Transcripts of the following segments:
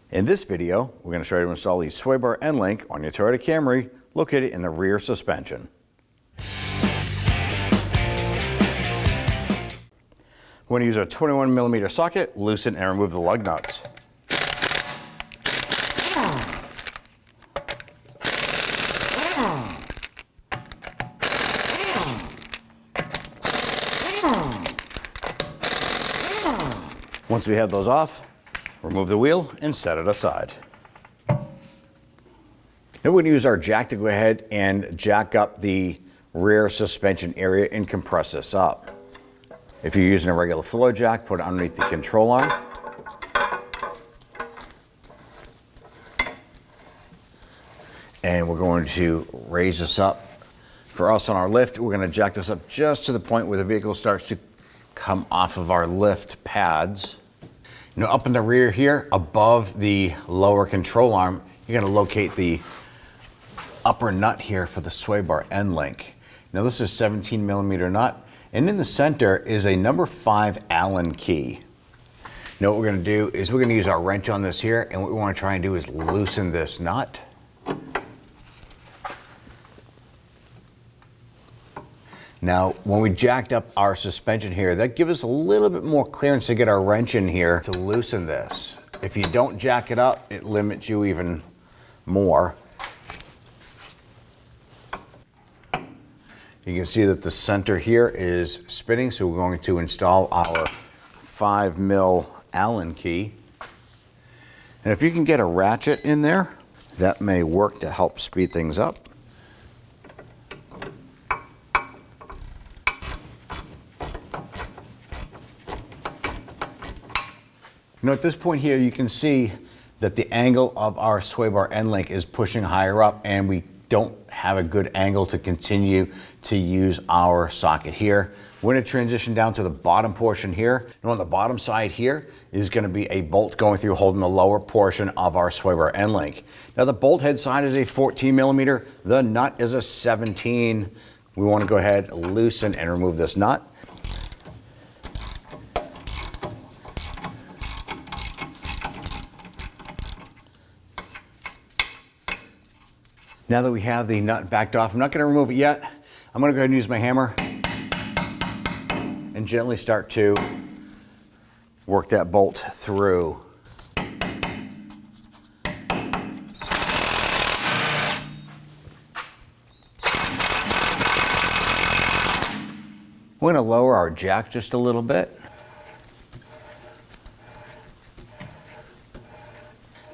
In this video, we're going to show you how to install the sway bar end link on your Toyota Camry located in the rear suspension. We're going to use our 21mm socket, loosen and remove the lug nuts. Once we have those off, remove the wheel and set it aside. Now we're going to use our jack to go ahead and jack up the rear suspension area and compress this up. If you're using a regular floor jack, put it underneath the control arm. And we're going to raise this up. For us on our lift, we're going to jack this up just to the point where the vehicle starts to come off of our lift pads. Now up in the rear here, above the lower control arm, you're going to locate the upper nut here for the sway bar end link. Now this is a 17mm nut, and in the center is a number 5 Allen key. Now what we're going to do is we're going to use our wrench on this here, and what we want to try and do is loosen this nut. Now, when we jacked up our suspension here, that gives us a little bit more clearance to get our wrench in here to loosen this. If you don't jack it up, it limits you even more. You can see that the center here is spinning, so we're going to install our 5mm Allen key. And if you can get a ratchet in there, that may work to help speed things up. Now at this point here, you can see that the angle of our sway bar end link is pushing higher up, and we don't have a good angle to continue to use our socket here. We're going to transition down to the bottom portion here. And on the bottom side here is going to be a bolt going through holding the lower portion of our sway bar end link. Now the bolt head side is a 14mm. The nut is a 17. We want to go ahead, loosen and remove this nut. Now that we have the nut backed off, I'm not going to remove it yet. I'm going to go ahead and use my hammer and gently start to work that bolt through. We're going to lower our jack just a little bit.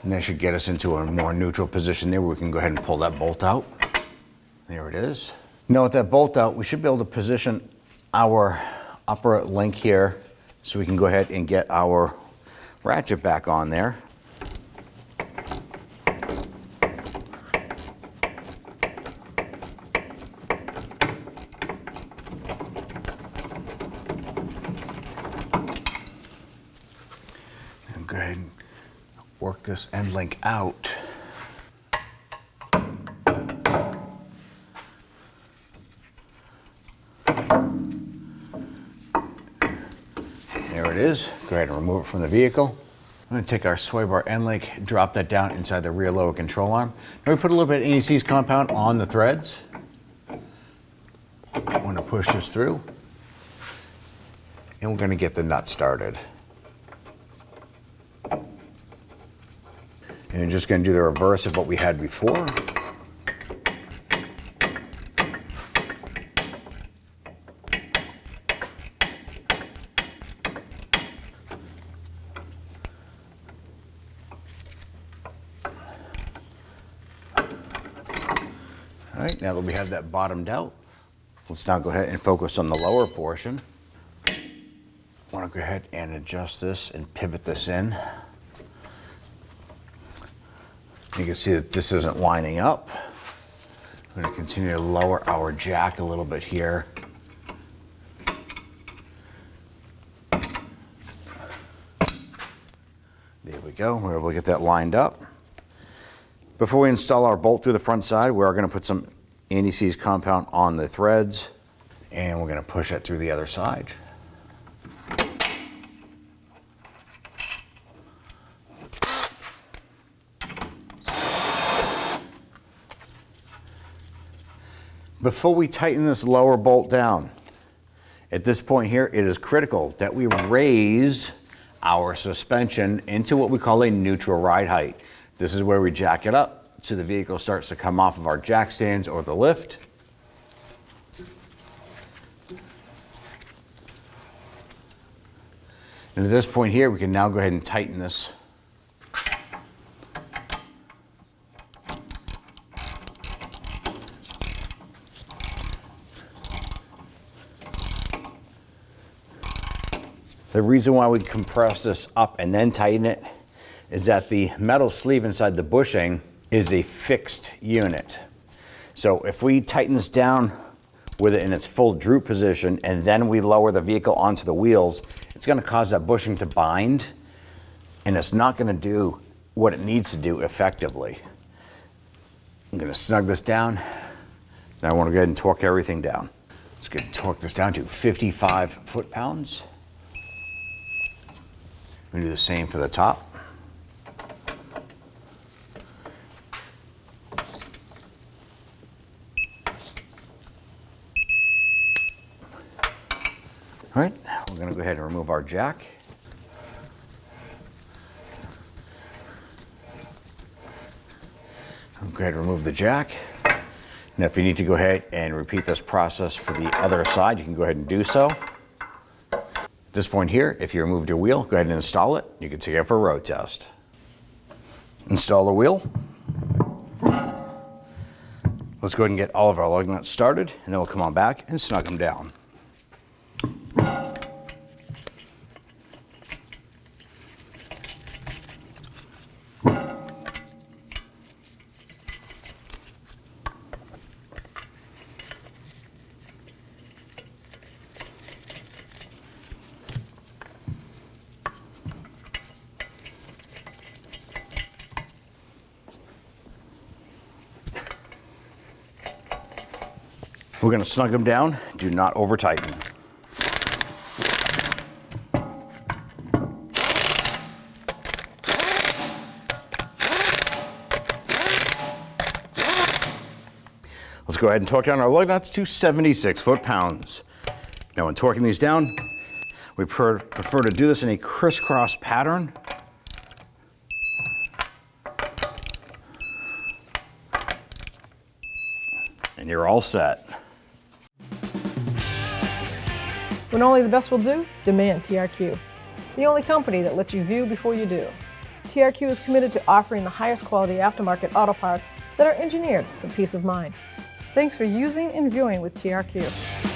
And that should get us into a more neutral position there where we can go ahead and pull that bolt out. There it is. Now with that bolt out, we should be able to position our upper link here so we can go ahead and get our ratchet back on there. And go ahead and work this end link out. There it is. Go ahead and remove it from the vehicle. I'm going to take our sway bar end link, drop that down inside the rear lower control arm. Now we put a little bit of AWD compound on the threads. I want to push this through, and we're going to get the nut started. And just going to do the reverse of what we had before. All right, now that we have that bottomed out, let's now go ahead and focus on the lower portion. I want to go ahead and adjust this and pivot this in. You can see that this isn't lining up. I'm going to continue to lower our jack a little bit here. There we go. We're able to get that lined up. Before we install our bolt through the front side, we are going to put some AWD compound on the threads, and we're going to push it through the other side. Before we tighten this lower bolt down, at this point here, it is critical that we raise our suspension into what we call a neutral ride height. This is where we jack it up so the vehicle starts to come off of our jack stands or the lift. And at this point here, we can now go ahead and tighten this. The reason why we compress this up and then tighten it is that the metal sleeve inside the bushing is a fixed unit. So if we tighten this down with it in its full droop position and then we lower the vehicle onto the wheels, it's going to cause that bushing to bind and it's not going to do what it needs to do effectively. I'm going to snug this down. Now I want to go ahead and torque everything down. Let's go ahead and torque this down to 55 foot-pounds. We do the same for the top. All right, we're going to go ahead and remove our jack. I'll go ahead and remove the jack. Now if you need to go ahead and repeat this process for the other side, you can go ahead and do so. At this point here, if you removed your wheel, go ahead and install it. You can take it for a road test. Install the wheel. Let's go ahead and get all of our lug nuts started, and then we'll come on back and snug them down. We're going to snug them down. Do not over tighten. Let's go ahead and torque down our lug nuts to 76 foot-pounds. Now when torquing these down, we prefer to do this in a crisscross pattern. And you're all set. When only the best will do, demand TRQ. The only company that lets you view before you do. TRQ is committed to offering the highest quality aftermarket auto parts that are engineered for peace of mind. Thanks for using and viewing with TRQ.